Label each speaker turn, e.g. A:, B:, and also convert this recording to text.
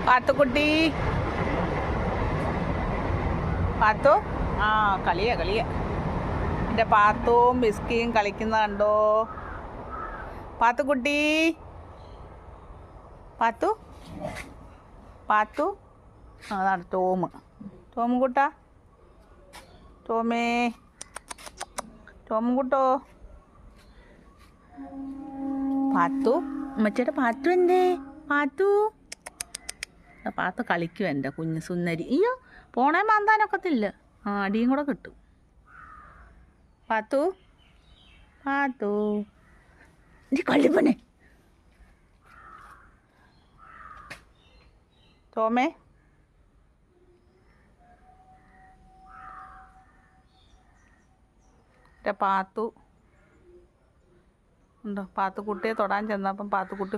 A: പാത്തുക്കുട്ടി പാത്തു ആ കളിയാ എൻ്റെ പാത്തുവും ബിസ്കിയും കളിക്കുന്ന കണ്ടോ. പാത്തുക്കുട്ടി പാത്തു പാത്തു അതാണ് ടോം കുട്ടാ ടോം കുട്ടോ പാത്തു അമ്മച്ചിയുടെ പാത്തു എന്തേ പാത്തു കളിക്കും എൻ്റെ കുഞ്ഞ് സുന്ദരി. അയ്യോ പോണേ മാന്താനൊക്കത്തില്ല. അടിയും കൂടെ കിട്ടും. പാത്തു നീ കളിപ്പണേ. ടോമേ എൻ്റെ പാത്തു ഉണ്ടോ. പാത്തുക്കുട്ടിയെ തൊടാൻ ചെന്നപ്പം പാത്തുക്കുട്ടി